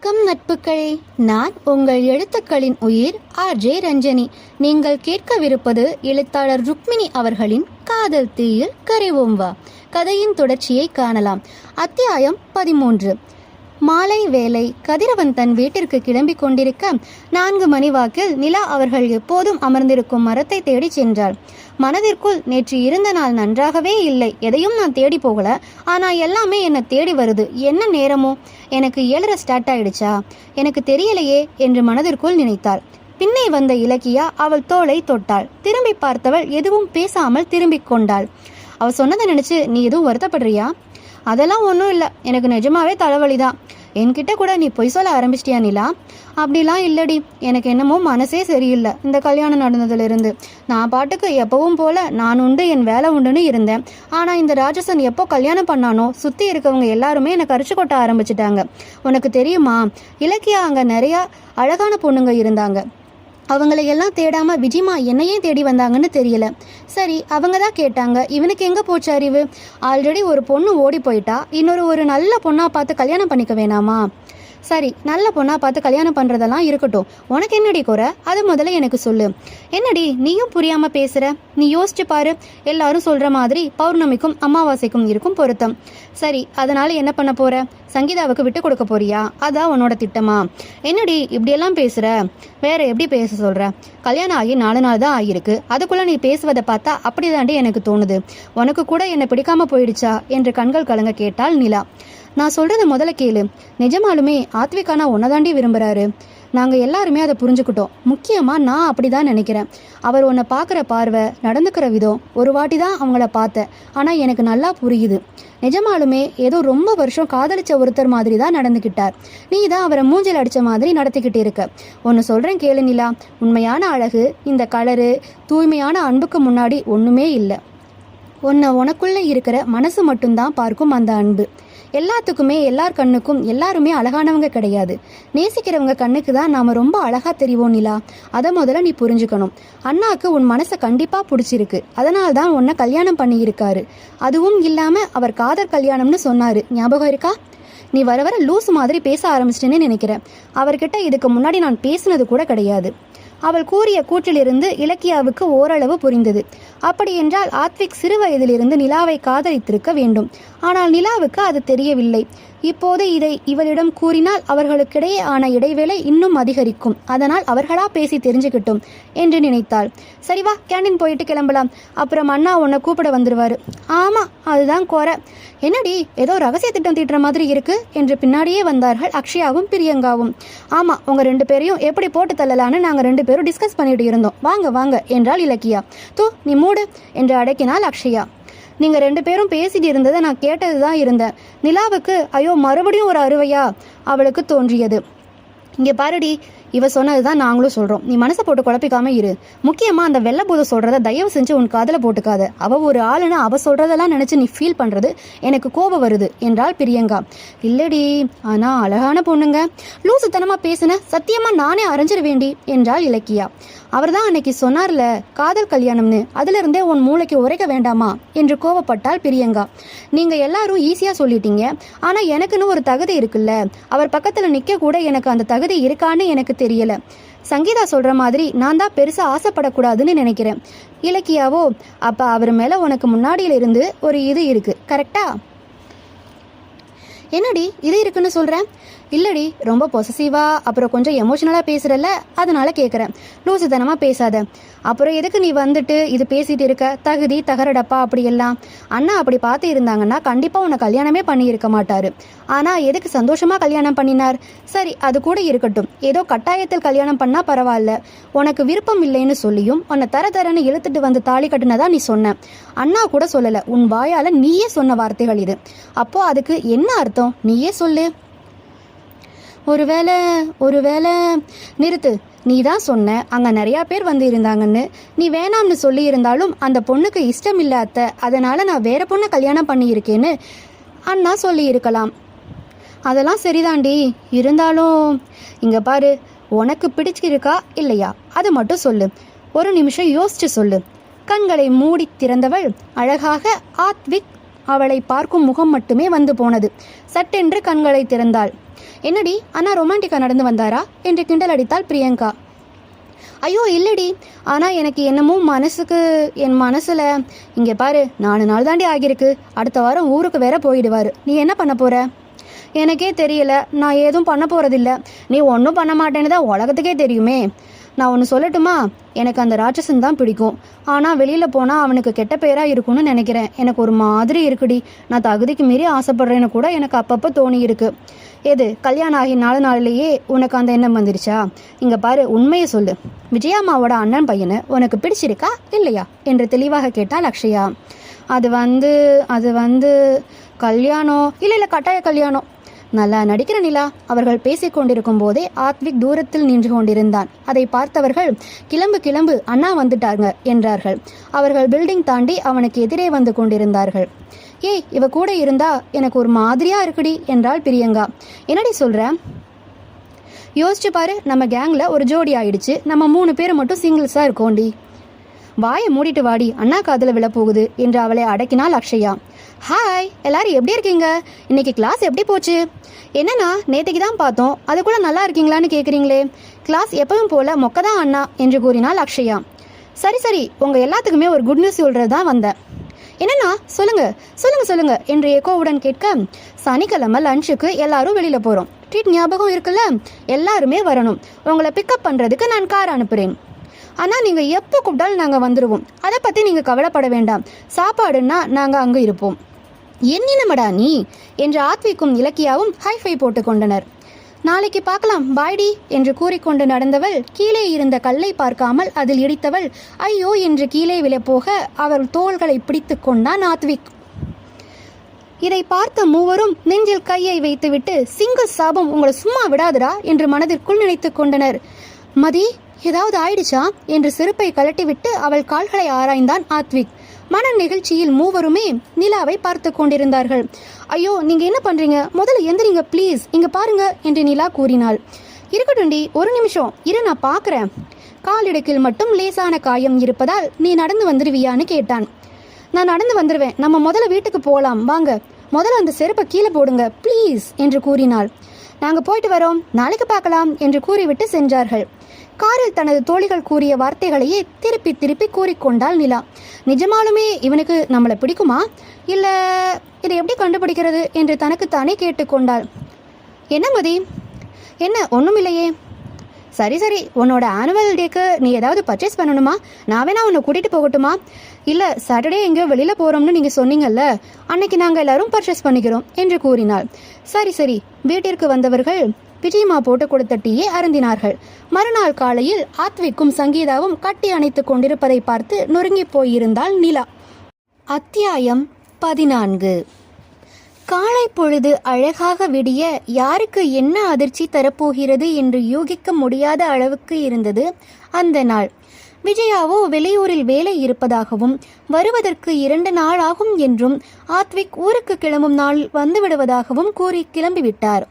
வணக்கம் நட்புகளே, நான் உங்கள் எழுத்துக்களின் உயிர் RJ ரஞ்சனி. நீங்கள் கேட்கவிருப்பது எழுத்தாளர் ருக்மிணி அவர்களின் காதல் தீயில் கரைவோம் வா. கதையின் தொடர்ச்சியை காணலாம். அத்தியாயம் 13. மாலை வேலை. கதிரவன் தன் வீட்டிற்கு கிளம்பி கொண்டிருக்க 4 மணி வாக்கில் நிலா அவர்கள் எப்போதும் அமர்ந்திருக்கும் மரத்தை தேடி சென்றாள். மனதிற்குள் நேற்று இருந்த நாள் நன்றாகவே இல்லை, எதையும் நான் தேடி போகல, ஆனா எல்லாமே என்னை தேடி வருது. என்ன நேரமோ, எனக்கு 7:30 ஸ்டார்ட் ஆயிடுச்சா, எனக்கு தெரியலையே என்று மனதிற்குள் நினைத்தாள். பின்னே வந்த இலக்கியா அவள் தோளை தொட்டாள். திரும்பி பார்த்தவள் எதுவும் பேசாமல் திரும்பிக் கொண்டாள். அவள் சொன்னதை நினைச்சு நீ எதுவும் வருத்தப்படுறியா? அதெல்லாம் ஒன்றும் இல்லை, எனக்கு நிஜமாவே தலைவலிதான். என்கிட்ட கூட நீ பொய் சொல்ல ஆரம்பிச்சிட்டியா நிலா? அப்படிலாம் இல்லடி, எனக்கு என்னமோ மனசே சரியில்லை. இந்த கல்யாணம் நடந்ததுலேருந்து நான் பாட்டுக்கு எப்பவும் போல நான் உண்டு என் வேலை உண்டுன்னு இருந்தேன். ஆனால் இந்த ராட்சசன் எப்போ கல்யாணம் பண்ணானோ சுற்றி இருக்கவங்க எல்லாருமே என்னை கரிச்சு கொட்ட ஆரம்பிச்சிட்டாங்க. உனக்கு தெரியுமா, இலக்கியா அங்கே நிறையா அழகான பொண்ணுங்க இருந்தாங்க. அவங்களை எல்லாம் தேடாம விஜிமா என்னையே தேடி வந்தாங்கன்னு தெரியல. சரி, அவங்க தான் கேட்டாங்க, இவனுக்கு எங்க போச்சு அறிவு? ஆல்ரெடி ஒரு பொண்ணு ஓடி போயிட்டா, ஒரு நல்ல பொண்ணா பார்த்து கல்யாணம் பண்ணிக்க வேணாமா? சரி, நல்ல பொண்ணா பார்த்து கல்யாணம் பண்றதெல்லாம் இருக்கட்டும், உனக்கு என்னடி குறை? அது முதல்ல எனக்கு சொல்லு. என்னடி நீயும் புரியாம பேசுற? நீ யோசிச்சு பாரு. எல்லாரும் சொல்ற மாதிரி பௌர்ணமிக்கும் அமாவாசைக்கும் இருக்கும் பொருத்தம். சரி, அதனால என்ன பண்ண போற? சங்கீதாவுக்கு விட்டு கொடுக்க போறியா? அதான் உன்னோட திட்டமா? என்னடி இப்படியெல்லாம் பேசுற? வேற எப்படி பேச சொல்ற? கல்யாணம் ஆகி 4 நாள் தான் ஆகியிருக்கு, அதுக்குள்ள நீ பேசுவதை பார்த்தா அப்படிதாண்டி எனக்கு தோணுது. உனக்கு கூட என்னை பிடிக்காம போயிடுச்சா என்று கண்கள் கலங்க கேட்டாள் நிலா. நான் சொல்றத முதல்ல கேளு. நிஜமாலுமே ஆத்விகானா உன்னதாண்டி விரும்புறாரு. நாங்க எல்லாருமே அதை புரிஞ்சுக்கிட்டோம். முக்கியமா நான் அப்படிதான் நினைக்கிறேன். அவர் உன்னை பார்க்குற பார்வை, நடந்துக்கிற விதம், ஒரு வாட்டி தான் அவங்கள பார்த்தேன், ஆனா எனக்கு நல்லா புரியுது. நிஜமாலுமே ஏதோ ரொம்ப வருஷம் காதலிச்ச ஒருத்தர் மாதிரி தான் நடந்துக்கிட்டார். நீ தான் அவரை மூஞ்சில் அடிச்ச மாதிரி நடத்திக்கிட்டு இருக்க. ஒன்று சொல்றேன் கேளு நிலா, உண்மையான அழகு, இந்த கலரு, தூய்மையான அன்புக்கு முன்னாடி ஒண்ணுமே இல்லை. உனக்குள்ள இருக்கிற மனசு மட்டும்தான் பார்க்கும் அந்த அன்பு. எல்லாத்துக்குமே எல்லார் கண்ணுக்கும் எல்லாருமே அழகானவங்க கிடையாது. நேசிக்கிறவங்க கண்ணுக்கு தான் நாம ரொம்ப அழகா தெரிவோம் நிலா. அதை முதல்ல நீ புரிஞ்சுக்கணும். அண்ணாக்கு உன் மனசை கண்டிப்பா பிடிச்சிருக்கு, அதனால தான் உன்னை கல்யாணம் பண்ணி இருக்காரு. அதுவும் இல்லாம அவர் காதல் கல்யாணம்னு சொன்னாரு, ஞாபகம் இருக்கா? நீ வர வர லூஸ் மாதிரி பேச ஆரம்பிச்சிட்டேன்னு நினைக்கிறேன். அவர்கிட்ட இதுக்கு முன்னாடி நான் பேசினது கூட கிடையாது. அவள் கூறிய கூற்றிலிருந்து இலக்கியாவுக்கு ஓரளவு புரிந்தது. அப்படி என்றால் ஆத்விக் சிறு வயதிலிருந்து நிலாவை காதலித்திருக்க வேண்டும். ஆனால் நிலாவுக்கு அது தெரியவில்லை. இப்போது இதை இவளிடம் கூறினால் அவர்களுக்கிடையே ஆன இடைவேளை இன்னும் அதிகரிக்கும். அதனால் அவர்களா பேசி தெரிஞ்சுக்கிட்டும் என்று நினைத்தாள். சரிவா, கேண்டீன் போயிட்டு கிளம்பலாம். அப்புறம் அண்ணா உன்னை கூப்பிட வந்துருவாரு. ஆமா, அதுதான் குறை. என்னடி ஏதோ ரகசிய திட்டம் தீட்டுற மாதிரி இருக்கு என்று பின்னாடியே வந்தார்கள் அக்ஷயாவும் பிரியங்காவும். ஆமா, உங்க 2 பேரையும் எப்படி போட்டு தள்ளலான்னு நாங்க 2 பேரும் டிஸ்கஸ் பண்ணிட்டு இருந்தோம். வாங்க வாங்க என்றாள் இலக்கியா. தூ நீ மூடு என்று அடக்கினாள் அக்ஷயா. நீங்க 2 பேரும் பேசிட்டு இருந்ததை நான் கேட்டதுதான் இருந்தேன். நிலாவுக்கு ஐயோ மறுபடியும் ஒரு அறுவையா அவளுக்கு தோன்றியது. இங்க பாருடி, இவ சொன்னதுதான் நாங்களும் சொல்றோம். நீ மனசை போட்டு குழப்பிக்காம இரு. முக்கியமா அந்த வெள்ளப்பூத சொல்றத தயவு செஞ்சு உன் காதல போட்டுக்காத. அவ ஒரு ஆளுன்னு அவ சொல்றதெல்லாம் நினைச்சு நீ ஃபீல் பண்றது எனக்கு கோபம் வருது என்றாள் பிரியங்கா. இல்லடி, ஆனா அழகான பொண்ணுங்க. லூசுத்தனமா பேசுன, சத்தியமா நானே அரைஞ்சிட வேண்டி என்றாள் இலக்கியா. அவர் தான் அன்னைக்கு சொன்னார்ல காதல் கல்யாணம்னு, அதுல இருந்தே உன் மூளைக்கு உரைக்க வேண்டாமா என்று கோவப்பட்டாள் பிரியங்கா. நீங்க எல்லாரும் ஈஸியா சொல்லிட்டீங்க, ஆனா எனக்குன்னு ஒரு தகுதி இருக்குல்ல. அவர் பக்கத்துல நிக்க கூட எனக்கு அந்த தகுதி இருக்கான்னு எனக்கு தெரியல. சங்கீதா சொல்ற மாதிரி நான் தான் பெருசா ஆசைப்படக்கூடாதுன்னு நினைக்கிறேன். இலக்கியாவோ, அப்ப அவர் மேல உனக்கு முன்னாடியில இருந்து ஒரு இது இருக்கு, கரெக்டா? என்னடி இது இருக்குன்னு சொல்றேன்? இல்லடி, ரொம்ப பொசசிவா அப்புறம் கொஞ்சம் எமோஷனலா பேசுறல்ல, அதனால கேட்குறேன். லூசுத்தனமா பேசாத. அப்புறம் எதுக்கு நீ வந்துட்டு இது பேசிட்டு இருக்க? தகுதி தகரடப்பா அப்படியெல்லாம். அண்ணா அப்படி பார்த்து இருந்தாங்கன்னா கண்டிப்பா உன்னை கல்யாணமே பண்ணி இருக்க மாட்டாரு. ஆனா எதுக்கு சந்தோஷமா கல்யாணம் பண்ணினார்? சரி, அது கூட இருக்கட்டும். ஏதோ கட்டாயத்தில் கல்யாணம் பண்ணா பரவாயில்ல. உனக்கு விருப்பம் இல்லைன்னு சொல்லியும் உன்னை தரன்னு இழுத்துட்டு வந்து தாலி கட்டுனதா நீ சொன்ன. அண்ணா கூட சொல்லல, உன் வாயால நீயே சொன்ன வார்த்தைகள் இது. அப்போ அதுக்கு என்ன அர்த்தம்? நீயே சொல்லு. ஒருவேளை நிறுத்து. நீ தான் சொன்ன அங்க நிறைய பேர் வந்து இருந்தாங்கன்னு. நீ வேணாம்னு சொல்லி இருந்தாலும் அந்த பொண்ணுக்கு இஷ்டம் இல்ல அத்தை, அதனால நான் வேற பொண்ணை கல்யாணம் பண்ணி இருக்கேன்னு அண்ணா சொல்லி இருக்கலாம். அதெல்லாம் சரிதாண்டி, இருந்தாலும் இங்க பாரு, உனக்கு பிடிச்சிருக்கா இல்லையா அது மட்டும் சொல்லு. ஒரு நிமிஷம் யோசிச்சு சொல்லு. கண்களை மூடி திறந்தவள் அழகாக அவளை பார்க்கும் முகம் மட்டுமே வந்து போனது. சட்டென்று கண்களை திறந்தாள். என்னடி அண்ணா ரொமான்டிக்கா நடந்து வந்தாரா என்று கிண்டல் அடித்தாள் பிரியங்கா. ஐயோ இல்லடி, ஆனால் எனக்கு என்னமோ என் மனசில் இங்கே பாரு 4 நாள் தாண்டி ஆகியிருக்கு. அடுத்த வாரம் ஊருக்கு வேற போயிடுவார். நீ என்ன பண்ண போற? எனக்கே தெரியல. நான் ஏதும் பண்ண போகிறதில்ல. நீ ஒன்றும் பண்ண மாட்டேன்னு தான் உலகத்துக்கே தெரியுமே. நான் ஒன்று சொல்லட்டுமா? எனக்கு அந்த ராட்சசன் தான் பிடிக்கும். ஆனால் வெளியில் போனால் அவனுக்கு கெட்ட பேராக இருக்கும்னு நினைக்கிறேன். எனக்கு ஒரு மாதிரி இருக்குடி. நான் தகுதிக்கு மீறி ஆசைப்படுறேன்னு கூட எனக்கு அப்பப்போ தோணி இருக்கு. எது கல்யாணம் ஆகி 4 நாள்லேயே உனக்கு அந்த எண்ணம் வந்துருச்சா? இங்கே பாரு, உண்மையை சொல்லு. விஜயாம்மாவோட அண்ணன் பையனை உனக்கு பிடிச்சிருக்கா இல்லையா என்று தெளிவாக கேட்டாள் அக்ஷயா. அது வந்து கல்யாணம் இல்லை கட்டாய கல்யாணம். நல்லா நடிக்கிற நிலா. அவர்கள் பேசிக் கொண்டிருக்கும் போதே ஆத்விக் தூரத்தில் நின்று கொண்டிருந்தான். அதை பார்த்தவர்கள் கிளம்பு அண்ணா வந்துட்டாங்க என்றார்கள். அவர்கள் பில்டிங் தாண்டி அவனுக்கு எதிரே வந்து கொண்டிருந்தார்கள். ஏய், இவ கூட இருந்தா எனக்கு ஒரு மாதிரியா இருக்குடி என்றாள் பிரியங்கா. என்னடி சொல்ற? யோசிச்சு பாரு, நம்ம கேங்ல ஒரு ஜோடி ஆயிடுச்சு. நம்ம 3 பேர் மட்டும் சிங்கிள்ஸா இருக்கோண்டி. வாயை மூடிட்டு வாடி, அண்ணா காதுல விழப்போகுது என்று அவளை அடக்கினாள் அக்ஷயா. ஹாய், எல்லாரும் எப்படி இருக்கீங்க? இன்னைக்கு கிளாஸ் எப்படி போச்சு? என்னன்னா நேற்றுக்கு தான் பார்த்தோம், அதுக்குள்ள நல்லா இருக்கீங்களான்னு கேட்குறீங்களே. கிளாஸ் எப்பவும் போல மொக்கதான் அண்ணா என்று கூறினாள் அக்ஷயா. சரி உங்க எல்லாத்துக்குமே ஒரு குட் நியூஸ் சொல்றது தான் வந்தேன். என்னன்னா சொல்லுங்க என்று எக்கோவுடன் கேட்க, சனிக்கிழமை லஞ்சுக்கு எல்லாரும் வெளியில போறோம். ட்ரீட் ஞாபகம் இருக்குல்ல? எல்லாருமே வரணும். உங்களை பிக்கப் பண்றதுக்கு நான் கார் அனுப்புறேன். ஆனால் நீங்கள் எப்போ கூப்பிட்டாலும் நாங்கள் வந்துடுவோம். அதை பற்றி நீங்கள் கவலைப்பட வேண்டாம். சாப்பாடுன்னா நாங்கள் அங்கே இருப்போம். என்னமடா நீ என்று ஆத்விக்கும் இலக்கியாவும் ஹைஃபை போட்டு கொண்டனர். நாளைக்கு பார்க்கலாம், பாய்டி என்று கூறிக்கொண்டு நடந்தவள் கீழே இருந்த கல்லை பார்க்காமல் அதில் இடித்தவள் ஐயோ என்று கீழே விழப்போக அவள் தோள்களை பிடித்து கொண்டான் ஆத்விக். இதை பார்த்த மூவரும் நெஞ்சில் கையை வைத்துவிட்டு சிங்கிள் சாபம் உங்களை சும்மா விடாதுடா என்று மனதிற்குள் நினைத்து கொண்டனர். மதி, ஏதாவது ஆயிடுச்சா என்று செருப்பை கலட்டிவிட்டு அவள் கால்களை ஆராய்ந்தான் ஆத்விக். மன நிகழ்ச்சியில் மூவருமே நிலாவை பார்த்து கொண்டிருந்தார்கள். ஐயோ, நீங்க என்ன பண்றீங்க? முதல்ல எந்திரிங்க ப்ளீஸ், இங்க பாருங்க என்று நிலா கூறினாள். இருக்கட்டும்டி, ஒரு நிமிஷம் இரு, நான் பார்க்குறேன். காலிடுக்கில் மட்டும் லேசான காயம் இருப்பதால் நீ நடந்து வந்துடுவியான்னு கேட்டான். நான் நடந்து வந்துடுவேன். நம்ம முதல்ல வீட்டுக்கு போகலாம் வாங்க. முதல்ல அந்த செருப்பை கீழே போடுங்க ப்ளீஸ் என்று கூறினாள். நாங்கள் போயிட்டு வரோம், நாளைக்கு பார்க்கலாம் என்று கூறிவிட்டு சென்றார்கள். காரில் தனது தோழிகள் கூறிய வார்த்தைகளையே திருப்பி திருப்பி கூறிக்கொண்டாள் நிலா. நிஜமாலுமே இவனுக்கு நம்மளை பிடிக்குமா, இல்லை இதை எப்படி கண்டுபிடிக்கிறது என்று தனக்குத்தானே கேட்டுக்கொண்டாள். என்ன மதி? என்ன ஒன்றுமில்லையே. சரி உன்னோட ஆனுவல் டேக்கு நீ ஏதாவது பர்ச்சேஸ் பண்ணணுமா? நான் வேணா உன்னை கூட்டிகிட்டு போகட்டுமா? இல்லை, சாட்டர்டே எங்கேயோ வெளியில் போகிறோம்னு நீங்கள் சொன்னீங்கல்ல, அன்னைக்கு நாங்கள் எல்லாரும் பர்ச்சேஸ் பண்ணிக்கிறோம் என்று கூறினாள். சரி வீட்டிற்கு வந்தவர்கள் விஜயமா போட்டு கொடுத்த டீயை அருந்தினார்கள். மறுநாள் காலையில் ஆத்விக்கும் சங்கீதாவும் கட்டி அணைத்து கொண்டிருப்பதை பார்த்து நொறுங்கி போயிருந்தாள் நிலா. அத்தியாயம் 14. காலை பொழுது அழகாக விடிய யாருக்கு என்ன அதிர்ச்சி தரப்போகிறது என்று யூகிக்க முடியாத அளவுக்கு இருந்தது அந்த நாள். விஜயாவோ வெளியூரில் வேலை இருப்பதாகவும் வருவதற்கு 2 நாள் ஆகும் என்றும் ஆத்விக் ஊருக்கு கிளம்பும் நாள் வந்துவிடுவதாகவும் கூறி கிளம்பிவிட்டார்.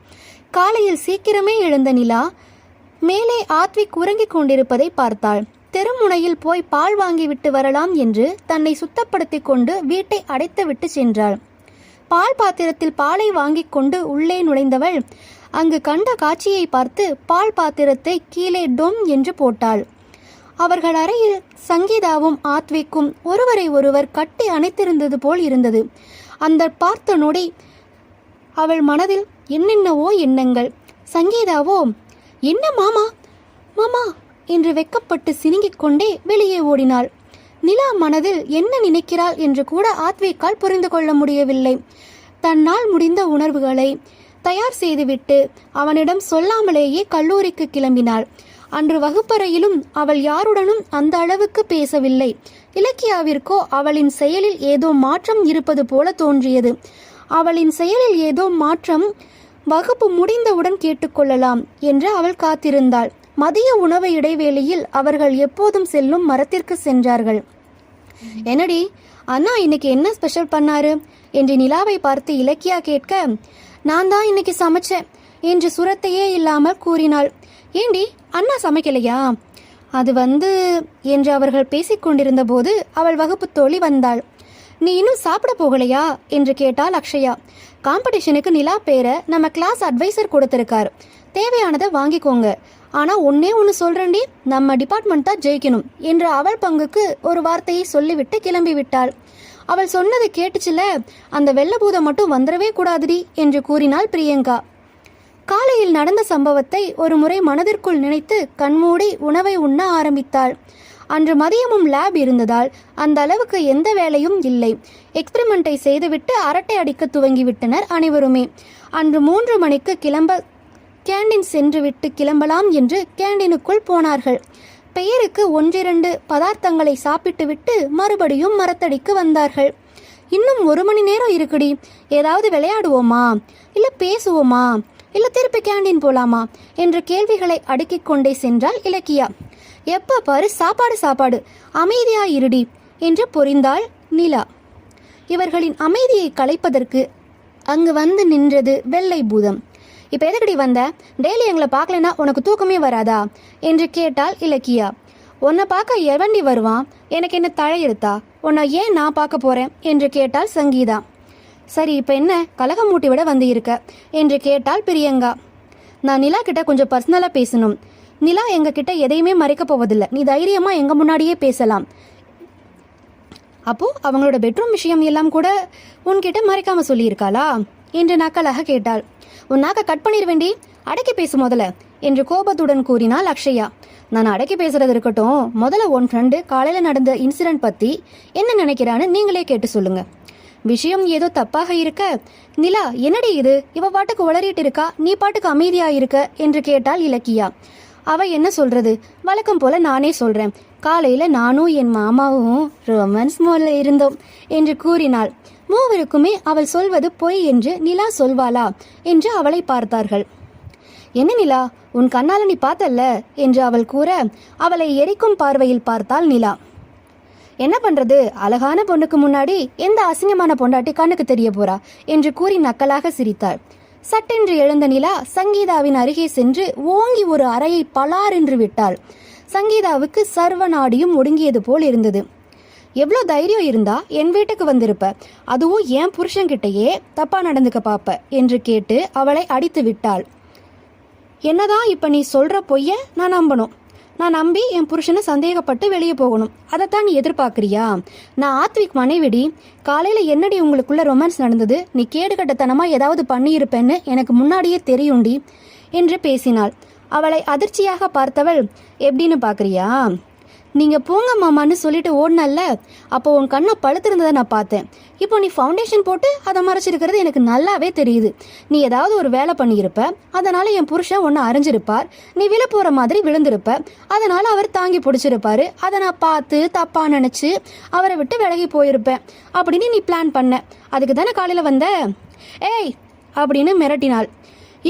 காலையில் சீக்கிரமே எழுந்த நிலா மேலே ஆத்விக் உறங்கிக் கொண்டிருப்பதை பார்த்தாள். தெருமுனையில் போய் பால் வாங்கிவிட்டு வரலாம் என்று தன்னை சுத்தப்படுத்தி கொண்டு வீட்டை அடைத்து விட்டு சென்றாள். பால் பாத்திரத்தில் பாலை வாங்கி கொண்டு உள்ளே நுழைந்தவள் அங்கு கண்ட காட்சியை பார்த்து பால் பாத்திரத்தை கீழே டொம் என்று போட்டாள். அவர்கள் அறையில் சங்கீதாவும் ஆத்விக்கும் ஒருவரை ஒருவர் கட்டி அணைத்திருந்தது போல் இருந்தது. அந்த பார்த்த நொடி அவள் மனதில் என்னென்னவோ எண்ணங்கள். சங்கீதாவோ என்ன மாமா மாமா என்று வெக்கப்பட்டு சினுங்கிக் கொண்டே வெளியே ஓடினாள். நிலா மனதில் என்ன நினைக்கிறாள் என்று கூட ஆத்விக்கால் புரிந்து கொள்ள முடியவில்லை. தன்னால் முடிந்த உணர்வுகளை தயார் செய்துவிட்டு அவனிடம் சொல்லாமலேயே கல்லூரிக்கு கிளம்பினாள். அன்று வகுப்பறையிலும் அவள் யாருடனும் அந்த அளவுக்கு பேசவில்லை. இலக்கியாவிற்கோ அவளின் செயலில் ஏதோ மாற்றம் இருப்பது போல தோன்றியது. அவளின் செயலில் ஏதோ மாற்றம் வகுப்பு முடிந்தவுடன் கேட்டுக்கொள்ளலாம் என்று அவள் காத்திருந்தாள். மதிய உணவு இடைவேளையில் அவர்கள் எப்போதும் செல்லும் மரத்திற்கு சென்றார்கள். என்னடி அண்ணா இன்னைக்கு என்ன ஸ்பெஷல் பண்ணாரு என்று நிலாவை பார்த்து இலக்கியா கேட்க, நான் தான் இன்னைக்கு சமைச்சேன் என்று சுரத்தையே இல்லாமல் கூறினாள். ஏண்டி அண்ணா சமைக்கலையா? அது என்று அவர்கள் பேசிக்கொண்டிருந்த போது அவள் வகுப்பு தோழி வந்தாள். நீ இன்னும் சாப்பிட போகலையா என்று கேட்டாள் அக்ஷயா. காம்படிஷனுக்கு நிலா பேரை நம்ம கிளாஸ் அட்வைசர் கொடுத்திருக்காரு, தேவையானதை வாங்கிக்கோங்க. ஆனா ஒன்னே ஒன்று சொல்றேன்டி, நம்ம டிபார்ட்மெண்ட் தான் ஜெயிக்கணும் என்று அவள் பங்குக்கு ஒரு வார்த்தையை சொல்லிவிட்டு கிளம்பி விட்டாள். அவள் சொன்னது கேட்டுச்சுல, அந்த வெள்ளபூதம் மட்டும் வந்துடவே கூடாதுடி என்று கூறினாள் பிரியங்கா. காலையில் நடந்த சம்பவத்தை ஒரு முறை மனதிற்குள் நினைத்து கண்மூடி உணவை உண்ண ஆரம்பித்தாள். அன்று மதியமும் லேப் இருந்ததால் அந்த அளவுக்கு எந்த வேலையும் இல்லை. எக்ஸ்பிரிமெண்ட்டை செய்துவிட்டு அரட்டை அடிக்க துவங்கிவிட்டனர் அனைவருமே. அன்று 3 மணிக்கு கேண்டீன் சென்று விட்டு கிளம்பலாம் என்று கேண்டீனுக்குள் போனார்கள். பெயருக்கு 1-2 பதார்த்தங்களை சாப்பிட்டு விட்டு மறுபடியும் மரத்தடிக்கு வந்தார்கள். இன்னும் 1 மணி நேரம் இருக்குடி, ஏதாவது விளையாடுவோமா, இல்லை பேசுவோமா, இல்லை திருப்பி கேண்டீன் போலாமா என்ற கேள்விகளை அடுக்கிக் கொண்டே சென்றாள் இலக்கியா. எப்ப பாரு சாப்பாடு சாப்பாடு, அமைதியா இருடி என்று பொறிந்தாள் நிலா. இவர்களின் அமைதியை கலைப்பதற்கு அங்கு வந்து நின்றது வெள்ளை பூதம். இப்போ எதுக்கடி வந்த? டெய்லி எங்களை பார்க்கலனா உனக்கு தூக்கமே வராதா என்று கேட்டாள் இலக்கியா. உன்னை பார்க்க எவண்டி வருவான், எனக்கு என்ன தலையெடுத்தா, உன்னை ஏன் நான் பார்க்க போறேன் என்று கேட்டாள் சங்கீதா. சரி இப்போ என்ன கலகம் மூட்டி விட வந்து இருக்க என்று கேட்டாள் பிரியங்கா. நான் நிலா கிட்ட கொஞ்சம் பர்சனலாக பேசணும். நிலா எங்க கிட்ட எதையுமே மறைக்க போவதில்லை, நீ தைரியமா எங்க முன்னாடியே பேசலாம். அப்போ அவங்களோட பெட்ரூம் விஷயம் எல்லாம் கூட உன்கிட்ட மறைக்காம சொல்லியிருக்காளா என்று நக்கலாக கேட்டாள். உன் நாக்க கட் பண்ணிடுவேண்டி, அடக்கி பேசு முதல்ல என்று கோபத்துடன் கூறினாள் அக்ஷயா. நான் அடக்கி பேசுறது இருக்கட்டும், முதல்ல உன் ஃப்ரெண்டு காலையில் நடந்த இன்சிடென்ட் பற்றி என்ன நினைக்கிறான்னு நீங்களே கேட்டு சொல்லுங்க. விஷயம் ஏதோ தப்பாக இருக்க, நிலா என்னடி இது, இவ பாட்டுக்கு உளறிட்டு இருக்கா, நீ பாட்டுக்கு அமைதியா இருக்க என்று கேட்டாள் இலக்கியா. அவ என்ன சொல்றது, வழக்கம் போல நானே சொல்றேன், காலையில நானும் என் மாமாவும் ரொமான்ஸ் மோட்ல இருந்தோம் என்று கூறினாள். மூவருக்குமே அவள் சொல்வது பொய் என்று நிலா சொல்வாளா என்று அவளை பார்த்தார்கள். என்ன நிலா, உன் கண்ணால நீ பார்த்தல்ல என்று அவள் கூற அவளை எரிக்கும் பார்வையில் பார்த்தாள் நிலா. என்ன பண்றது, அழகான பொண்ணுக்கு முன்னாடி எந்த அசிங்கமான பொண்டாட்டி கண்ணுக்கு தெரிய போறா என்று கூறி நக்கலாக சிரித்தாள். சட்டென்று எழுந்த நிலா சங்கீதாவின் அருகே சென்று ஓங்கி ஒரு அறையை பலார் என்று விட்டாள். சங்கீதாவுக்கு சர்வ நாடியும் ஒடுங்கியது போல் இருந்தது. எவ்வளோ தைரியம் இருந்தா என் வீட்டுக்கு வந்திருப்ப, அதுவும் என் புருஷன்கிட்டயே தப்பா நடந்துக்க பாப்ப என்று கேட்டு அவளை அடித்து விட்டாள். என்னதான் இப்ப நீ சொல்ற பொய்ய நான் நம்பணும், நான் நம்பி என் புருஷனை சந்தேகப்பட்டு வெளியே போகணும், அதைத்தான் நீ எதிர்பார்க்குறியா? நான் ஆத்விக் மனைவிடி, காலையில் என்னடி உங்களுக்குள்ள ரொமான்ஸ் நடந்தது, நீ கேடுகட்டத்தனமாக ஏதாவது பண்ணியிருப்பேன்னு எனக்கு முன்னாடியே தெரியும்டி என்று பேசினாள். அவளை அதிர்ச்சியாக பார்த்தவள், எப்படின்னு பார்க்குறியா, நீங்கள் போங்க மாமான்னு சொல்லிட்டு ஓடினல்ல, அப்போ உன் கண்ணை பழுத்திருந்ததை நான் பார்த்தேன். இப்போ நீ ஃபவுண்டேஷன் போட்டு அதை மறைச்சிருக்கிறது எனக்கு நல்லாவே தெரியுது. நீ ஏதாவது ஒரு வேலை பண்ணியிருப்ப, அதனால் என் புருஷன் ஒன்று அறிஞ்சிருப்பார், நீ விழ போகிற மாதிரி விழுந்திருப்ப, அதனால் அவர் தாங்கி பிடிச்சிருப்பாரு, அதை நான் பார்த்து தப்பாக நினச்சி அவரை விட்டு விலகி போயிருப்பேன் அப்படின்னு நீ பிளான் பண்ண. அதுக்கு தானே காலையில் வந்த? ஏய் அப்படின்னு மிரட்டினாள்.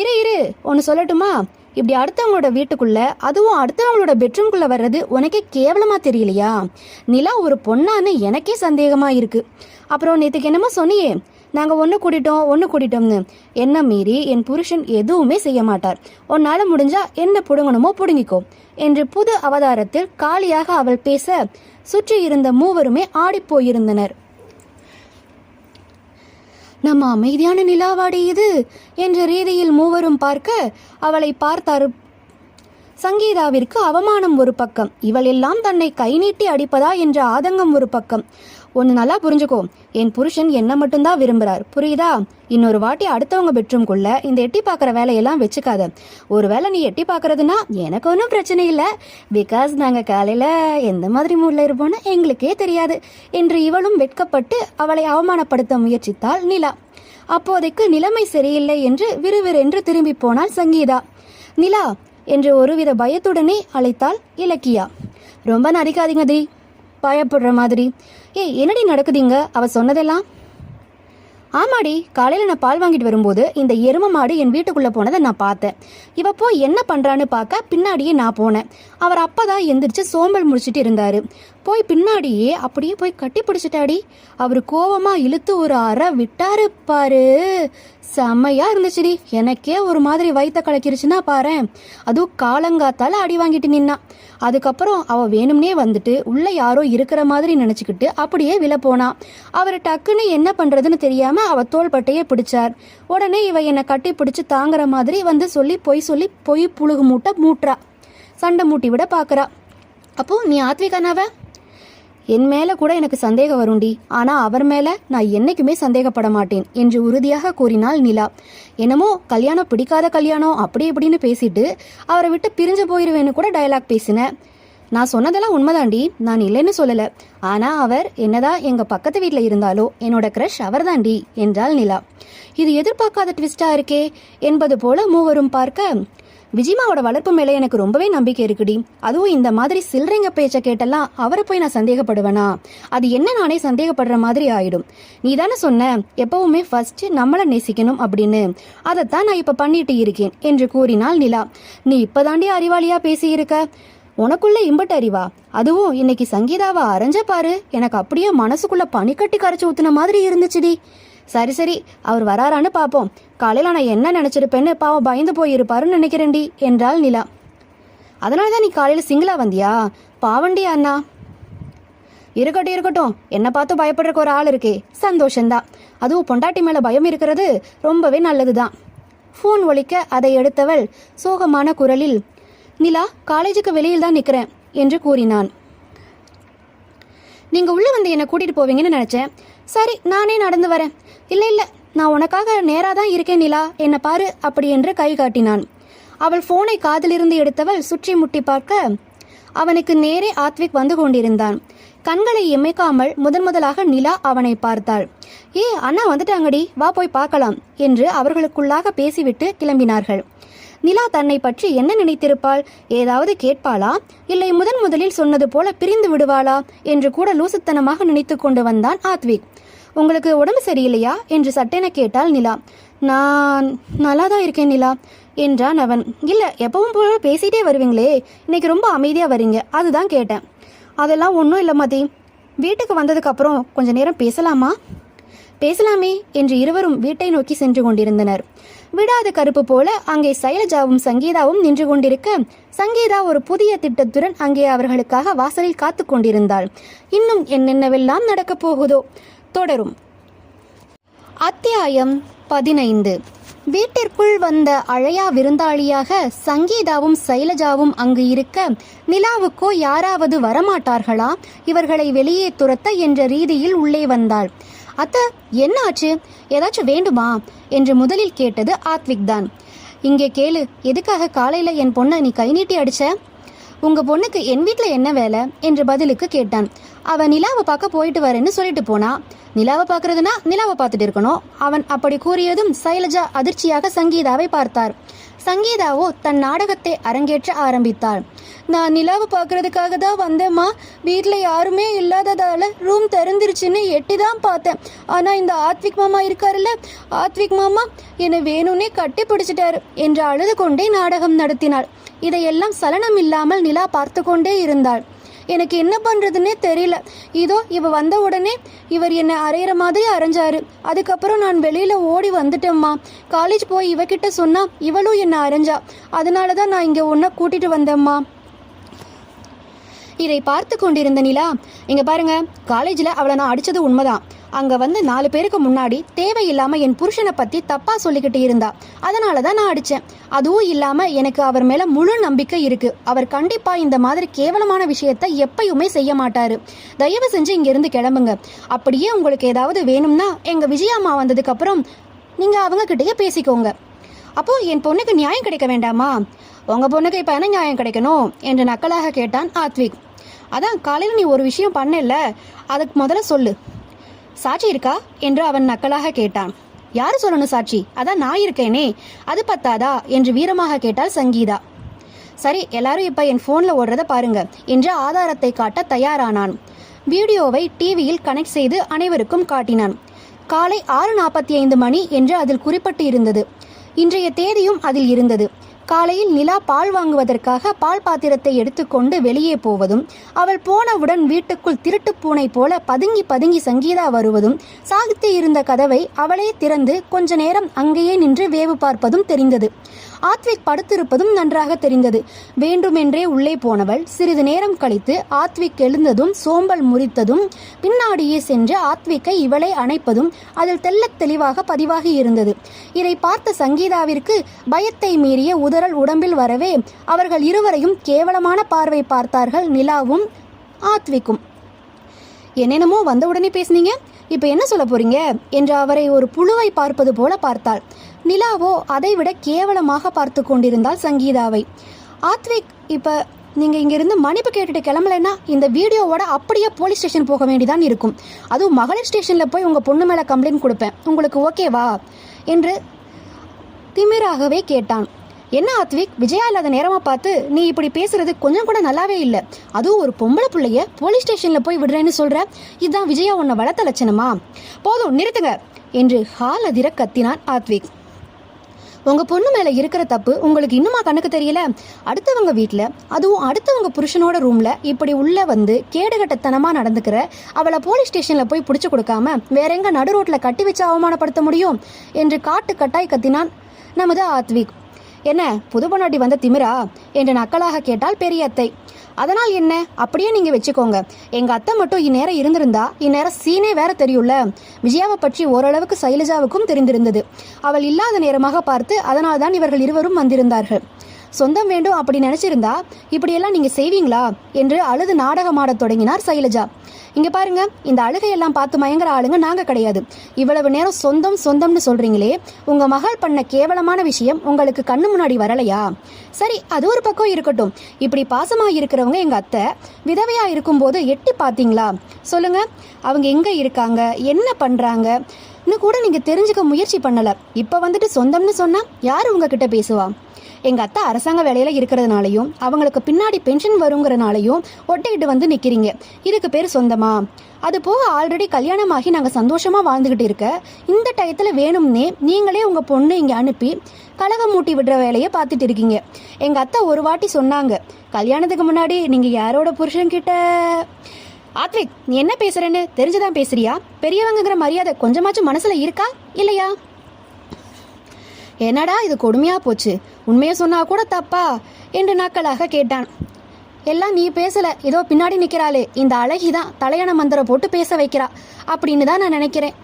இரு ஒன்று சொல்லட்டுமா, இப்படி அடுத்தவங்களோட வீட்டுக்குள்ள, அதுவும் அடுத்தவங்களோட பெட்ரூம்குள்ள வர்றது உனக்கே கேவலமா தெரியலையா? நிலா ஒரு பொண்ணான்னு எனக்கே சந்தேகமா இருக்கு. அப்புறம் நேற்றுக்கு என்னமோ சொன்னியே, நாங்க ஒன்று கூட்டிட்டோம்னு. என்ன மீறி என் புருஷன் எதுவுமே செய்ய மாட்டார், உன்னால முடிஞ்சா என்ன புடுங்கணுமோ புடுங்கிக்கோ என்று புது அவதாரத்தில் காலியாக அவள் பேச சுற்றி இருந்த மூவருமே ஆடிப்போயிருந்தனர். நம்ம அமைதியான நிலாவாடி இது என்ற ரீதியில் மூவரும் பார்க்க அவளை பார்த்தார். சங்கீதாவிற்கு அவமானம் ஒரு பக்கம், இவள் எல்லாம் தன்னை கை நீட்டி அடிப்பதா என்ற ஆதங்கம் ஒரு பக்கம். ஒன்று நல்லா புரிஞ்சுக்கோ, என் புருஷன் என்ன மட்டும்தான் விரும்புறார், புரியுதா? இன்னொரு வாட்டி அடுத்தவங்க பெட்ரூம்குள்ள இந்த எட்டி பார்க்குற வேலையெல்லாம் வச்சுக்காத. ஒருவேளை நீ எட்டி பார்க்கறதுனா எனக்கு ஒன்றும் பிரச்சனை இல்லை, பிகாஸ் நாங்கள் காலையில் எந்த மாதிரி மூடில் இருப்போன்னு எங்களுக்கே தெரியாது என்று இவளும் வெட்கப்பட்டு அவளை அவமானப்படுத்த முயற்சித்தாள் நிலா. அப்போதைக்கு நிலைமை சரியில்லை என்று விறுவிறென்று திரும்பி போனாள் சங்கீதா. நிலா என்று ஒருவித பயத்துடனே அழைத்தாள் இலக்கியா. ரொம்ப நடிக்காதீங்க தி, பயப்படுற மாதிரி. ஏய் என்னடி நடக்குதுங்க அவ சொன்னதெல்லாம்? ஆமாடி, காலையில் நான் பால் வாங்கிட்டு வரும்போது இந்த எரும மாடு என் வீட்டுக்குள்ளே போனதை நான் பார்த்தேன். இவ போய் என்ன பண்ணுறான்னு பார்க்க பின்னாடியே நான் போனேன். அவர் அப்போ தான் எந்திரிச்சு சோம்பல் முடிச்சுட்டு இருந்தார். போய் பின்னாடியே அப்படியே போய் கட்டி பிடிச்சிட்டாடி. அவரு கோவமா இழுத்து ஒரு அறை விட்டாரு பாரு, செம்மையா இருந்துச்சுடி. எனக்கே ஒரு மாதிரி வயிற்ற கலக்கிருச்சுன்னா பாரேன். அதுவும் காலங்காத்தால அடி வாங்கிட்டு நின்னா. அதுக்கப்புறம் அவ வேணும்னே வந்துட்டு உள்ள யாரோ இருக்கிற மாதிரி நினைச்சுக்கிட்டு அப்படியே விழ போனா. அவர் டக்குன்னு என்ன பண்றதுன்னு தெரியாம அவ தோள்பட்டையே பிடிச்சார். உடனே இவ என்னை கட்டி பிடிச்சு தாங்குற மாதிரி வந்து சொல்லி பொய் புழுகு மூட்டுறா. சண்டை மூட்டி விட பாக்குறா. அப்போ நீ ஆத்விகானாவ? என் மேல கூட எனக்கு சந்தேகம் வருண்டி, ஆனா அவர் மேல நான் என்னைக்குமே சந்தேகப்பட மாட்டேன் என்று உறுதியாக கூறினாள் நிலா. என்னமோ கல்யாணம் பிடிக்காத கல்யாணம் அப்படி இப்படின்னு பேசிட்டு அவரை விட்டு பிரிஞ்சு போயிருவேன்னு கூட டயலாக் பேசினேன். நான் சொன்னதெல்லாம் உண்மைதாண்டி, நான் இல்லைன்னு சொல்லல. ஆனா அவர் என்னதான் எங்க பக்கத்து வீட்டுல இருந்தாலோ என்னோட கிரஷ் அவர் தாண்டி என்றாள் நிலா. இது எதிர்பார்க்காத ட்விஸ்டா இருக்கே என்பது போல மூவரும் பார்க்க, விஜிமாவோட வளர்ப்பு மேலே எனக்கு ரொம்பவே நம்பிக்கை இருக்குடி. அதுவும் இந்த மாதிரி சில்லறைங்க பேச்சை கேட்டெல்லாம் அவரை போய் நான் சந்தேகப்படுவேனா? அது என்ன நானே சந்தேகப்படுற மாதிரி ஆயிடும். நீ தானே சொன்ன எப்பவுமே ஃபர்ஸ்ட் நம்மளை நேசிக்கணும் அப்படின்னு. அதைத்தான் நான் இப்ப பண்ணிட்டு இருக்கேன் என்று கூறினாள் நிலா. நீ இப்பதாண்டி அறிவாளியா பேசியிருக்க. உனக்குள்ள இம்பட்டு அறிவா? அதுவும் இன்னைக்கு சங்கீதாவை அரைஞ்ச பாரு, எனக்கு அப்படியே மனசுக்குள்ள பனிக்கட்டி கரைச்சி ஊத்துன மாதிரி இருந்துச்சுடி. சரி சரி, அவர் வராரான்னு பாப்போம். காலையில நான் என்ன நினைச்சிருப்பேன்னு பாவம் பயந்து போயிருப்பாருன்னு நினைக்கிறேன்டி என்றாள் நிலா. அதனாலதான் நீ காலையில சிங்கிளா வந்தியா? பாவண்டி அண்ணா. இருக்கட்டும், என்ன பார்த்து பயப்படுறக்கு ஒரு ஆள் இருக்கே, சந்தோஷந்தான். அதுவும் பொண்டாட்டி மேல பயம் இருக்கிறது ரொம்பவே நல்லதுதான். போன் ஒலிக்க அதை எடுத்தவள் சோகமான குரலில், நிலா, காலேஜுக்கு வெளியில் தான் நிக்கிறேன் என்று கூறினான். நீங்க உள்ள வந்து என்னை கூட்டிட்டு போவீங்கன்னு நினைச்சேன். சரி, நானே நடந்து வரேன். இல்ல நான் உனக்காக நேரா தான் இருக்கேன் நிலா, என்ன பாரு அப்படி என்று கை காட்டினான். அவள் போனை காதிலிருந்து எடுத்தவள் சுற்றி முட்டி பார்க்க அவனுக்கு நேரே ஆத்விக் வந்து கொண்டிருந்தான். கண்களை இமைக்காமல் முதலாக நிலா அவனை பார்த்தாள். ஏ அண்ணா வந்துட்டாங்கடி, வா போய் பார்க்கலாம் என்று அவர்களுக்குள்ளாக பேசிவிட்டு கிளம்பினார்கள். நிலா தன்னை பற்றி என்ன நினைத்திருப்பாள்? ஏதாவது கேட்பாளா? இல்லை முதலில் சொன்னது போல பிரிந்து விடுவாளா என்று கூட லூசுத்தனமாக நினைத்து கொண்டு வந்தான் ஆத்விக். உங்களுக்கு உடம்பு சரியில்லையா என்று சட்டென கேட்டாள் நிலா. நான் நல்லா தான் இருக்கேன் நிலா என்றான் அவன். இல்ல, எப்பவும் போல பேசிட்டே வருவீங்களே, இன்னைக்கு ரொம்ப அமைதியா வரீங்க, அதுதான் கேட்டேன். அதெல்லாம் ஒன்றும் இல்லை மதி, வீட்டுக்கு வந்ததுக்கு அப்புறம் கொஞ்ச நேரம் பேசலாமா? பேசலாமே என்று இருவரும் வீட்டை நோக்கி சென்று கொண்டிருந்தனர். விடாத கருப்பு போல அங்கே சைலஜாவும் சங்கீதாவும் நின்று கொண்டிருக்க, சங்கீதா ஒரு புதிய திட்டத்துடன் அங்கே அவர்களுக்காக வாசலில் காத்து கொண்டிருந்தாள். இன்னும் என்னென்னவெல்லாம் நடக்கப் போகுதோ. தொடரும். அத்தியாயம் 15. வீட்டிற்குள் வந்த அழையா விருந்தாளியாக சங்கீதாவும் சைலஜாவும் அங்கு இருக்க, நிலாவுக்கோ யாராவது வரமாட்டார்களா, இவர்களை வெளியே துரத்த என்ற ரீதியில் உள்ளே வந்தாள். அத்த, என்ன ஆச்சு? ஏதாச்சும் வேண்டுமா என்று முதலில் கேட்டது ஆத்விக் தான். இங்கே கேளு, எதுக்காக காலையில என் பொண்ணை நீ கை நீட்டி அடிச்ச? உங்க பொண்ணுக்கு என் வீட்டில் என்ன வேலை என்று பதிலுக்கு கேட்டான். அவ நிலாவை பார்க்க போயிட்டு வரேன்னு சொல்லிட்டு போனா. நிலாவை பார்க்கறதுனா நிலாவை பார்த்துட்டு இருக்கணும். அவன் அப்படி கூறியதும் சைலஜா அதிர்ச்சியாக சங்கீதாவை பார்த்தார். சங்கீதாவோ தன் நாடகத்தை அரங்கேற்ற ஆரம்பித்தாள். நான் நிலாவை பார்க்கறதுக்காக தான் வந்தேம்மா. வீட்டில் யாருமே இல்லாததால ரூம் திறந்துருச்சுன்னு எட்டி தான் பார்த்தேன். ஆனால் இந்த ஆத்விக் மாமா இருக்காருல்ல, ஆத்விக் மாமா என்னை வேணும்னே கட்டி பிடிச்சிட்டாரு என்று அழுது கொண்டே நாடகம் நடத்தினாள். இதையெல்லாம் சலனம் இல்லாமல் நிலா பார்த்து கொண்டே இருந்தாள். எனக்கு என்ன பண்றதுன்னே தெரியல. இதோ இவ வந்த உடனே இவர் என்னை அரைகிற மாதிரி அரைஞ்சாரு. அதுக்கப்புறம் நான் வெளியில ஓடி வந்துட்டேம்மா. காலேஜ் போய் இவகிட்ட சொன்னா இவளும் என்னை அரைஞ்சா. அதனாலதான் நான் இங்க உன்னை கூட்டிட்டு வந்தேம்மா. இதை பார்த்து கொண்டிருந்த நிலா, இங்க பாருங்க, காலேஜில் அவளை நான் அடிச்சது உண்மைதான். அங்க வந்து 4 பேருக்கு முன்னாடி தேவையில்லாம என் புருஷனை பத்தி தப்பா சொல்லிக்கிட்டு இருந்தா. அதனாலதான் நான் அடிச்சேன். அதுவும் இல்லாம எனக்கு அவர் மேல முழு நம்பிக்கை இருக்கு. அவர் கண்டிப்பா இந்த மாதிரி கேவலமான விஷயத்த எப்பயுமே செய்ய மாட்டாரு. தயவு செஞ்சு இங்க இருந்து கிளம்புங்க. அப்படியே உங்களுக்கு ஏதாவது வேணும்னா எங்க விஜயாம்மா வந்ததுக்கு அப்புறம் நீங்க அவங்க கிட்டயே பேசிக்கோங்க. அப்போ என் பொண்ணுக்கு நியாயம் கிடைக்க வேண்டாமா? உங்க பொண்ணுக்கு இப்ப என்ன நியாயம் கிடைக்கணும் என்று நக்கலாக கேட்டான் ஆத்விக். அதான் காலையில் நீ ஒரு விஷயம் பண்ணல, அதுக்கு முதல்ல சொல்லு. சாட்சி இருக்கா என்று அவன் நக்கலாக கேட்டான். யாரு சொல்லணும் சாட்சி? அதான் நான் இருக்கேனே, அது பத்தாதா என்று வீரமாக கேட்டாள் சங்கீதா. சரி, எல்லாரும் இப்ப என் போன்ல ஓடுறத பாருங்க என்று ஆதாரத்தை காட்ட தயாரானான். வீடியோவை டிவியில் கனெக்ட் செய்து அனைவருக்கும் காட்டினான். காலை 6:45 மணி என்று அதில் குறிப்பிட்டு இருந்தது. இன்றைய தேதியும் அதில் இருந்தது. காலையில் நிலா பால் வாங்குவதற்காக பால் பாத்திரத்தை எடுத்துக்கொண்டு வெளியே போவதும், அவள் போனவுடன் வீட்டுக்குள் திருட்டு பூனை போல பதுங்கி பதுங்கி சங்கீதா வருவதும், சாகித்து இருந்த கதவை அவளே திறந்து கொஞ்ச நேரம் அங்கேயே நின்று வேவு பார்ப்பதும் தெரிந்தது. ஆத்விக் படுத்திருப்பதும் நன்றாக தெரிந்தது. வேண்டுமென்றே உள்ளே போனவள் சிறிது நேரம் கழித்து ஆத்விக் எழுந்ததும் சோம்பல் முறித்ததும் பின்னாடியே சென்று ஆத்விக்கை இவளை அணைப்பதும் அதில் தெள்ளத் தெளிவாக பதிவாகி இருந்தது. இதை பார்த்த சங்கீதாவிற்கு பயத்தை மீறிய உதறல் உடம்பில் வரவே அவர்கள் இருவரையும் கேவலமான பார்வை பார்த்தார்கள் நிலாவும் ஆத்விக்கும். என்னென்னமோ வந்தவுடனே பேசுனீங்க, இப்ப என்ன சொல்ல போறீங்க என்று அவரை ஒரு புழுவை பார்ப்பது போல பார்த்தாள். நிலாவோ அதைவிட கேவலமாக பார்த்து கொண்டிருந்தாள் சங்கீதாவை. ஆத்விக், இப்ப நீங்க இங்கிருந்து மன்னிப்பு கேட்டுட்டு கிளம்பலைன்னா இந்த வீடியோவோட அப்படியே போலீஸ் ஸ்டேஷன் போக வேண்டிதான் இருக்கும். அதுவும் மகளிர் ஸ்டேஷன்ல போய் உங்க பொண்ணு மேல கம்ப்ளைண்ட் கொடுப்பேன். உங்களுக்கு ஓகேவா என்று திமிராகவே கேட்டான். என்ன ஆத்விக், விஜயா இல்லாத நேரமா பார்த்து நீ இப்படி பேசுறது கொஞ்சம் கூட நல்லாவே இல்லை. அதுவும் ஒரு பொம்பளை பிள்ளைய போலீஸ் ஸ்டேஷன்ல போய் விடுறேன்னு சொல்ற. இதுதான் விஜயா உன்னை வளர்த்த லட்சணமா? போதும், நிறுத்துங்க என்று ஹால் அதிர கத்தினான் ஆத்விக். உங்க பொண்ணு மேல இருக்கிற தப்பு உங்களுக்கு இன்னுமா கண்ணுக்கு தெரியல? அடுத்தவங்க வீட்டுல, அதுவும் அடுத்தவங்க புருஷனோட ரூம்ல இப்படி உள்ள வந்து கேடுகட்டத்தனமா நடந்துக்கிற அவளை போலீஸ் ஸ்டேஷன்ல போய் பிடிச்சு கொடுக்காம வேற எங்க நடு ரோட்ல கட்டி வச்சு அவமானப்படுத்த முடியும் என்று காட்டு கட்டாய் கத்தினான் நமது ஆத்விக். என்ன புது பொண்டாட்டி வந்த திமிரா என்று நக்கலாக கேட்டால் பெரிய அத்தை. அதனால் என்ன, அப்படியே நீங்க வச்சுக்கோங்க. எங்க அத்தை மட்டும் இந்நேரம் இருந்திருந்தா இந்நேரம் சீனே வேற தெரியும்ல. விஜயாவை பற்றி ஓரளவுக்கு சைலஜாவுக்கும் தெரிந்திருந்தது. அவள் இல்லாத நேரமாக பார்த்து அதனால்தான் இவர்கள் இருவரும் வந்திருந்தார்கள். சொந்தம் வேண்டும் அப்படி நினைச்சிருந்தா இப்படியெல்லாம் நீங்க செய்வீங்களா என்று அழுது நாடகமாடத் தொடங்கினார் சைலஜா. இங்க பாருங்க, இந்த அழுகையெல்லாம் பார்த்து மயங்குற ஆளுங்க நாங்க கிடையாது. இவ்வளவு நேரம் சொந்தம் சொந்தம்னு சொல்றீங்களே, உங்க மகள் பண்ண கேவலமான விஷயம் உங்களுக்கு கண்ணு முன்னாடி வரலையா? சரி, அது ஒரு பக்கம் இருக்கட்டும். இப்படி பாசமா இருக்கிறவங்க எங்க அத்தை விதவையா இருக்கும்போது எட்டி பாத்தீங்களா? சொல்லுங்க, அவங்க எங்க இருக்காங்க, என்ன பண்றாங்க கூட நீங்க தெரிஞ்சுக்க முயற்சி பண்ணல. இப்ப வந்துட்டு சொந்தம்னு சொன்னா யாரு உங்ககிட்ட பேசுவா? எங்க அத்தை அரசாங்க வேலையில இருக்கிறதுனாலையும் அவங்களுக்கு பின்னாடி பென்ஷன் வருங்கிறனாலையும் ஒட்டிக்கிட்டு வந்து நிக்கிறீங்க. இதுக்கு பேர் சொந்தமா? அது போக ஆல்ரெடி கல்யாணமாகி நாங்க சந்தோஷமா வாழ்ந்துகிட்டு இருக்க இந்த டயத்துல வேணும்னே நீங்களே உங்க பொண்ணு இங்க அனுப்பி கலகம் மூட்டி விடுற வேலையை பார்த்துட்டு இருக்கீங்க. எங்க அத்தை ஒரு வாட்டி சொன்னாங்க, கல்யாணத்துக்கு முன்னாடி நீங்க யாரோட புருஷன் கிட்ட. ஆத்விக், நீ என்ன பேசுறேன்னு தெரிஞ்சுதான் பேசுறியா? பெரியவங்கிற மரியாதை கொஞ்சமாச்சும் மனசுல இருக்கா இல்லையா? என்னடா இது கொடுமையா போச்சு, உண்மையை சொன்னா கூட தப்பா என்று நக்கலாக கேட்டான். எல்லாம் நீ பேசல, ஏதோ பின்னாடி நிக்கிறாளே இந்த அழகிதான் தலையண மந்திரம் போட்டு பேச வைக்கிறா அப்படின்னு தான் நான் நினைக்கிறேன்.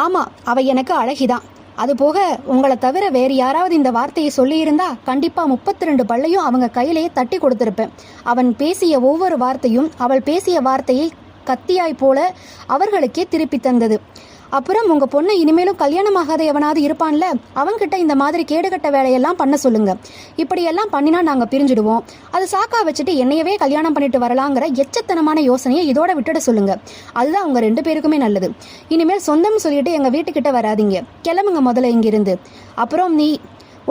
ஆமா, அவ எனக்கு அழகிதான். அது போக உங்களை தவிர வேறு யாராவது இந்த வார்த்தையை சொல்லியிருந்தா கண்டிப்பா 32 பல்லையும் அவங்க கையிலேயே தட்டி கொடுத்திருப்பேன். அவன் பேசிய ஒவ்வொரு வார்த்தையும் அவள் பேசிய வார்த்தையை கத்தியாய் போல அவர்களுக்கே திருப்பி தந்தது. அப்புறம் உங்க பொண்ணை இனிமேலும் கல்யாணமாகாத எவனாவது இருப்பான்ல, அவன்கிட்ட இந்த மாதிரி கேடுகட்ட வேலையெல்லாம் பண்ண சொல்லுங்க. இப்படியெல்லாம் பண்ணினா நாங்க பிரிஞ்சிடுவோம். அது சாக்கா வச்சுட்டு என்னையவே கல்யாணம் பண்ணிட்டு வரலாங்கிற எச்சத்தனமான யோசனையை இதோட விட்டுட சொல்லுங்க. அதுதான் உங்க 2 பேருக்குமே நல்லது. இனிமேல் சொந்தம் சொல்லிட்டு எங்க வீட்டுக்கிட்ட வராதிங்க. கிளம்புங்க முதல்ல இங்கிருந்து. அப்புறம்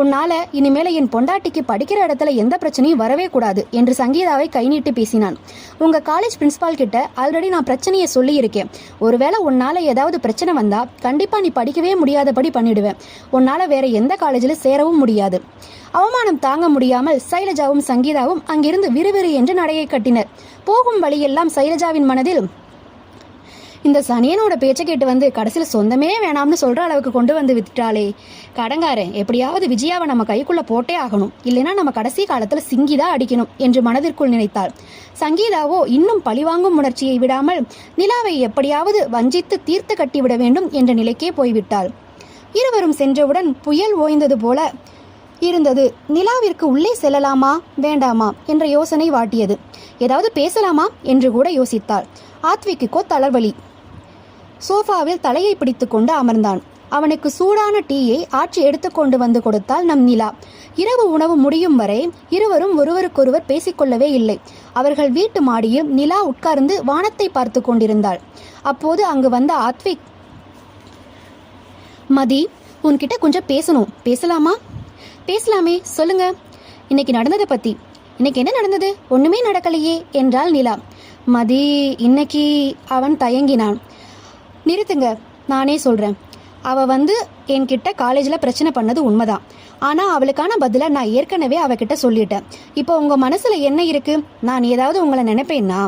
உன்னால இனிமேல என் பொண்டாட்டிக்கு படிக்கிற இடத்துல எந்த பிரச்சனையும் வரவே கூடாது என்று சங்கீதாவை கை நீட்டி பேசினான். உங்க காலேஜ் பிரின்சிபால் கிட்ட ஆல்ரெடி நான் பிரச்சனையை சொல்லி இருக்கேன். ஒருவேளை உன்னால ஏதாவது பிரச்சனை வந்தா கண்டிப்பா நீ படிக்கவே முடியாதபடி பண்ணிடுவேன். உன்னால வேற எந்த காலேஜில் சேரவும் முடியாது. அவமானம் தாங்க முடியாமல் சைலஜாவும் சங்கீதாவும் அங்கிருந்து விறுவிறு என்று நடையை கட்டினர். போகும் வழியெல்லாம் சைலஜாவின் மனதில் இந்த சனியனோட பேச்சை கேட்டு வந்து கடைசியில் சொந்தமே வேணாம்னு சொல்ற அளவுக்கு கொண்டு வந்து விட்டுட்டாளே, கடங்காரன் எப்படியாவது விஜயாவை நம்ம கைக்குள்ள போட்டே ஆகணும், இல்லைன்னா நம்ம கடைசி காலத்துல சிங்கிதான் அடிக்கணும் என்று மனதிற்குள் நினைத்தாள். சங்கீதாவோ இன்னும் பழிவாங்கும் உணர்ச்சியை விடாமல் நிலாவை எப்படியாவது வஞ்சித்து தீர்த்து கட்டிவிட வேண்டும் என்ற நிலைக்கே போய்விட்டாள். இருவரும் சென்றவுடன் புயல் ஓய்ந்தது போல இருந்தது. நிலாவிற்கு உள்ளே செல்லலாமா வேண்டாமா என்ற யோசனை வாட்டியது. ஏதாவது பேசலாமா என்று கூட யோசித்தாள். ஆத்விக்கோ தளர்வலி. சோஃபாவில் தலையை பிடித்து கொண்டு அமர்ந்தான். அவனுக்கு சூடான டீயை ஆற்றி எடுத்துக்கொண்டு வந்து கொடுத்தாள் நம் நிலா. இரவு உணவு முடியும் வரை இருவரும் ஒருவருக்கொருவர் பேசிக்கொள்ளவே இல்லை. அவர்கள் வீட்டு மாடியில் நிலா உட்கார்ந்து வானத்தை பார்த்து கொண்டிருந்தாள். அப்போது அங்கு வந்த ஆத்விக், மதி, உன்கிட்ட கொஞ்சம் பேசணும், பேசலாமா? பேசலாமே, சொல்லுங்க. இன்னைக்கு நடந்ததை பத்தி. இன்னைக்கு என்ன நடந்தது? ஒண்ணுமே நடக்கலையே என்றாள் நிலா. மதி, இன்னைக்கு அவன் தயங்கினான். நிறுத்துங்க, நானே சொல்றேன். அவள் என்கிட்ட காலேஜில் பிரச்சனை பண்ணது உண்மைதான். ஆனால் அவளுக்கான பதிலை நான் ஏற்கனவே அவகிட்ட சொல்லிட்டேன். இப்போ உங்கள் மனசில் என்ன இருக்குது? நான் ஏதாவது உங்களை நினைப்பேன்னா?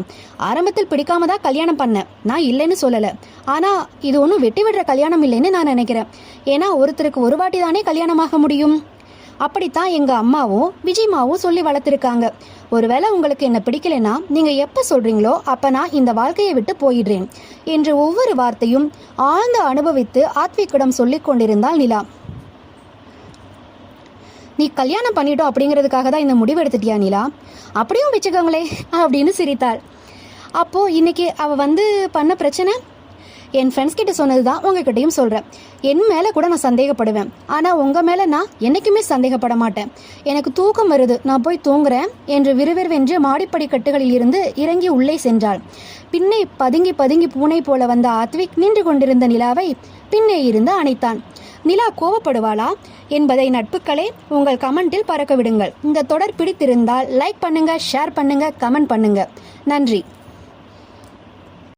ஆரம்பத்தில் பிடிக்காம தான் கல்யாணம் பண்ணேன், நான் இல்லைன்னு சொல்லலை. ஆனால் இது ஒன்றும் வெட்டி விடுற கல்யாணம் இல்லைன்னு நான் நினைக்கிறேன். ஏன்னா ஒருத்தருக்கு ஒரு வாட்டி தானே கல்யாணமாக முடியும். அப்படித்தான் எங்கள் அம்மாவும் விஜய்மாவும் சொல்லி வளர்த்துருக்காங்க. ஒருவேளை உங்களுக்கு என்ன பிடிக்கலைன்னா நீங்கள் எப்போ சொல்கிறீங்களோ அப்போ நான் இந்த வாழ்க்கையை விட்டு போயிடுறேன் என்று ஒவ்வொரு வார்த்தையும் ஆழ்ந்து அனுபவித்து ஆத்விக்கிடம் சொல்லி கொண்டிருந்தாள் நிலா. நீ கல்யாணம் பண்ணிட்டோம் அப்படிங்கிறதுக்காக தான் இந்த முடிவு எடுத்துட்டியா நிலா? அப்படியும் வச்சுக்கோங்களே அப்படின்னு சிரித்தாள். அப்போது இன்னைக்கு அவள் பண்ண பிரச்சனை என் ஃப்ரெண்ட்ஸ் கிட்ட சொன்னது தான் உங்ககிட்டையும் சொல்கிறேன். என் மேலே கூட நான் சந்தேகப்படுவேன், ஆனால் உங்கள் மேலே நான் என்றைக்குமே சந்தேகப்பட மாட்டேன். எனக்கு தூக்கம் வருது, நான் போய் தூங்குறேன் என்று விறுவிறுவென்று மாடிப்படி கட்டுகளில் இருந்து இறங்கி உள்ளே சென்றாள். பின்னே பதுங்கி பதுங்கி பூனை போல வந்த ஆத்விக் நின்று கொண்டிருந்த நிலாவை பின்னே இருந்து அணைத்தான். நிலா கோவப்படுவாளா என்பதை நட்புகளே உங்கள் கமெண்டில் பறக்க விடுங்கள். இந்த தொடர் பிடித்திருந்தால் லைக் பண்ணுங்க, ஷேர் பண்ணுங்க, கமெண்ட் பண்ணுங்க. நன்றி.